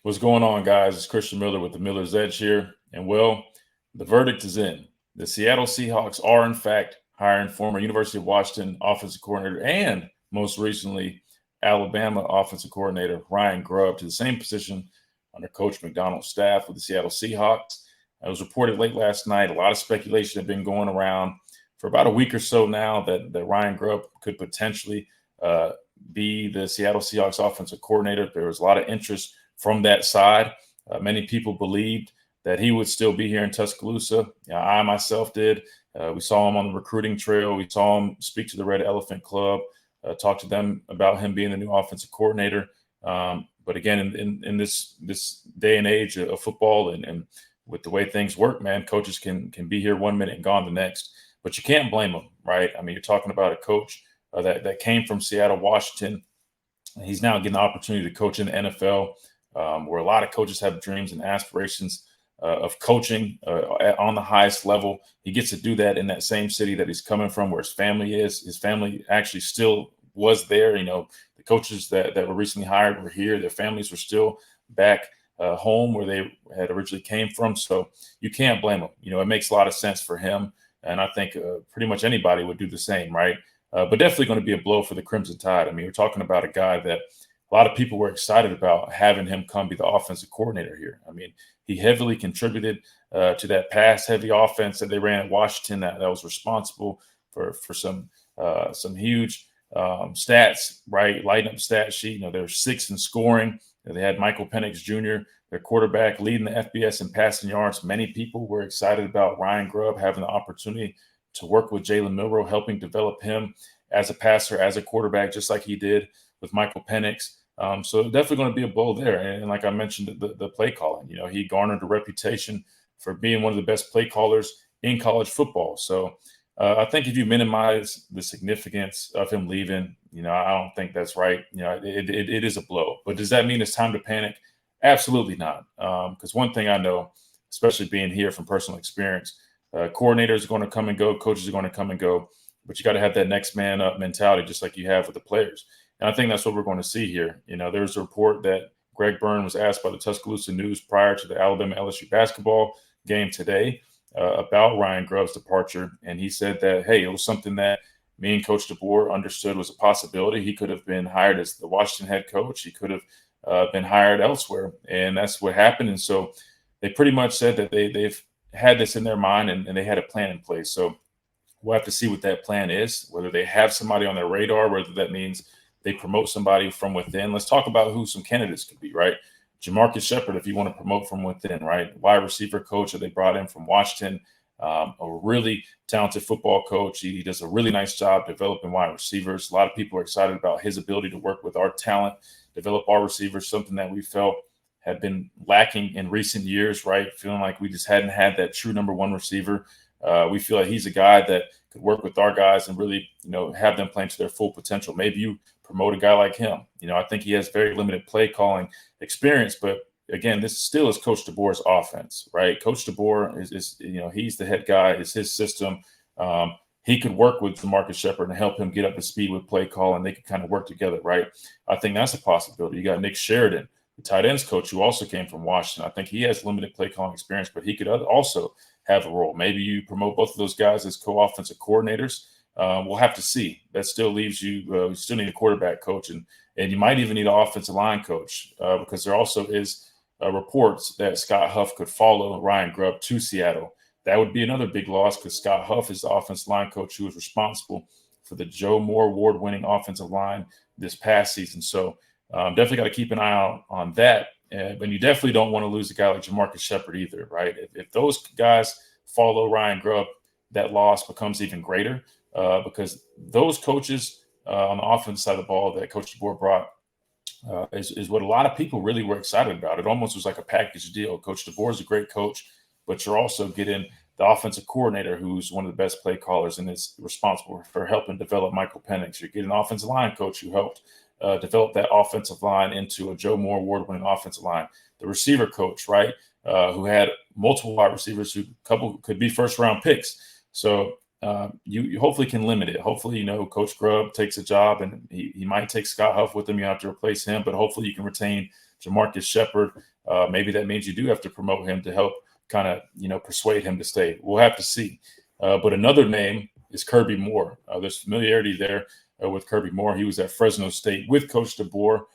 What's going on, guys? It's Christian Miller with the Miller's Edge here. And well, the verdict is in. The Seattle Seahawks are, in fact, hiring former University of Washington offensive coordinator and most recently Alabama offensive coordinator Ryan Grubb to the same position under Coach McDonald's staff with the Seattle Seahawks. It was reported late last night. A lot of speculation had been going around for about a week or so now that Ryan Grubb could potentially uh, be the Seattle Seahawks offensive coordinator. There was a lot of interest from that side. Many people believed that he would still be here in Tuscaloosa. I myself did. We saw him on the recruiting trail. We saw him speak to the Red Elephant Club, talk to them about him being the new offensive coordinator. But again, in this day and age of football and with the way things work, man, coaches can be here one minute and gone the next. But you can't blame them, right? I mean, you're talking about a coach that came from Seattle, Washington. He's now getting the opportunity to coach in the NFL, where a lot of coaches have dreams and aspirations of coaching on the highest level. He gets to do that in that same city that he's coming from, where his family is. His family actually still was there. You know, the coaches that were recently hired were here. Their families were still back home where they had originally came from. So you can't blame him. You know, it makes a lot of sense for him. And I think pretty much anybody would do the same, right? But definitely going to be a blow for the Crimson Tide. I mean, we're talking about a guy that a lot of people were excited about having him come be the offensive coordinator here. I mean, he heavily contributed to that pass-heavy offense that they ran at Washington that was responsible for some huge stats, right? Lighting up stat sheet. You know, they're sixth in scoring. They had Michael Penix Jr., their quarterback, leading the FBS in passing yards. Many people were excited about Ryan Grubb having the opportunity to work with Jalen Milroe, helping develop him as a passer, as a quarterback, just like he did with Michael Penix. So definitely going to be a blow there. And like I mentioned, the play calling, you know, he garnered a reputation for being one of the best play callers in college football. So I think if you minimize the significance of him leaving, you know, I don't think that's right. You know, it is a blow. But does that mean it's time to panic? Absolutely not. Because one thing I know, especially being here from personal experience, coordinators are going to come and go, coaches are going to come and go, but you got to have that next man up mentality, just like you have with the players. And I think that's what we're going to see here. You know, there's a report that Greg Byrne was asked by the Tuscaloosa News prior to the Alabama LSU basketball game today about Ryan Grubb's departure. And he said that, hey, it was something that me and Coach DeBoer understood was a possibility. He could have been hired as the Washington head coach. He could have been hired elsewhere. And that's what happened. And so they pretty much said that they've had this in their mind and they had a plan in place. So we'll have to see what that plan is, whether they have somebody on their radar, whether that means they promote somebody from within. Let's talk about who some candidates could be, right? Jamarcus Shepard, if you want to promote from within, right? Wide receiver coach that they brought in from Washington, a really talented football coach. He does a really nice job developing wide receivers. A lot of people are excited about his ability to work with our talent, develop our receivers, something that we felt had been lacking in recent years, right? Feeling like we just hadn't had that true number one receiver. We feel like he's a guy that could work with our guys and really, you know, have them playing to their full potential. Maybe you promote a guy like him. You know, I think he has very limited play calling experience, but again, this still is Coach DeBoer's offense, right? Coach DeBoer is you know, he's the head guy. It's his system. He could work with Marcus Shepard and help him get up to speed with play call, and they could kind of work together, right? I think that's a possibility. You got Nick Sheridan, the tight ends coach, who also came from Washington. I think he has limited play calling experience, but he could also have a role. Maybe you promote both of those guys as co-offensive coordinators. We'll have to see. That still leaves you. You still need a quarterback coach, and you might even need an offensive line coach because there also is reports that Scott Huff could follow Ryan Grubb to Seattle. That would be another big loss because Scott Huff is the offensive line coach who was responsible for the Joe Moore award-winning offensive line this past season. So definitely got to keep an eye out on that. But you definitely don't want to lose a guy like Jamarcus Shepard either, right? If those guys follow Ryan Grubb, that loss becomes even greater because those coaches on the offensive side of the ball that Coach DeBoer brought is what a lot of people really were excited about. It almost was like a package deal. Coach DeBoer is a great coach, but you're also getting the offensive coordinator who's one of the best play callers and is responsible for helping develop Michael Penix. You're getting an offensive line coach who helped develop that offensive line into a Joe Moore award-winning offensive line. The receiver coach, right, who had multiple wide receivers who couple could be first-round picks. So you hopefully can limit it. Hopefully, you know, Coach Grubb takes a job and he might take Scott Huff with him. You have to replace him, but hopefully you can retain Jamarcus Shepard. Maybe that means you do have to promote him to help kind of, persuade him to stay. We'll have to see. But another name is Kirby Moore. There's familiarity there with Kirby Moore. He was at Fresno State with Coach DeBoer.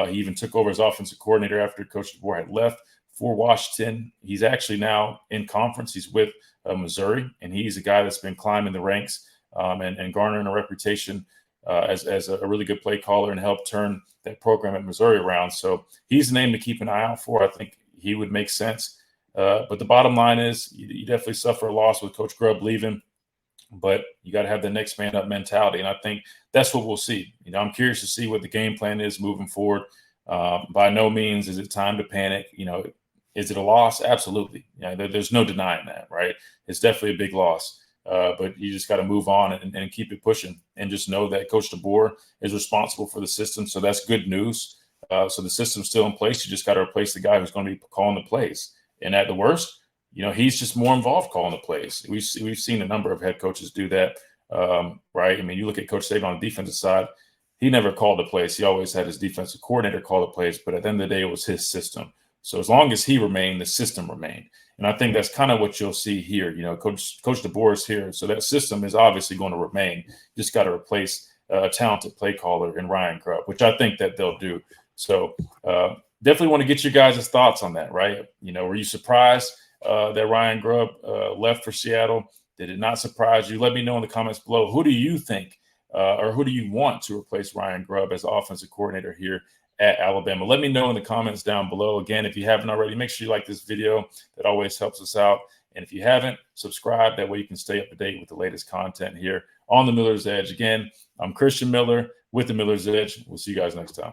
He even took over as offensive coordinator after Coach DeBoer had left for Washington. He's actually now in conference. He's with Missouri, and he's a guy that's been climbing the ranks and garnering a reputation as a really good play caller and helped turn that program at Missouri around. So he's a name to keep an eye out for. I think he would make sense. But the bottom line is you definitely suffer a loss with Coach Grubb leaving, but you got to have the next man up mentality. And I think that's what we'll see. I'm curious to see what the game plan is moving forward. By no means is it time to panic. Is it a loss? Absolutely. There's no denying that, right? It's definitely a big loss. But you just got to move on and keep it pushing and just know that Coach DeBoer is responsible for the system. So that's good news. So the system's still in place. You just got to replace the guy who's going to be calling the plays. And at the worst, he's just more involved calling the plays. We've seen a number of head coaches do that, right? I mean, you look at Coach Saban on the defensive side, he never called the plays. He always had his defensive coordinator call the plays, but at the end of the day, it was his system. So as long as he remained, the system remained. And I think that's kind of what you'll see here. Coach DeBoer is here, so that system is obviously going to remain. You just got to replace a talented play caller in Ryan Grubb, which I think that they'll do. So definitely want to get your guys' thoughts on that, right? Were you surprised that Ryan Grubb left for Seattle? Did it not surprise you? Let me know in the comments below. Who do you think or who do you want to replace Ryan Grubb as offensive coordinator here at Alabama? Let me know in the comments down below. Again, if you haven't already, make sure you like this video. That always helps us out. And if you haven't, subscribe. That way you can stay up to date with the latest content here on the Miller's Edge. Again, I'm Christian Miller with the Miller's Edge. We'll see you guys next time.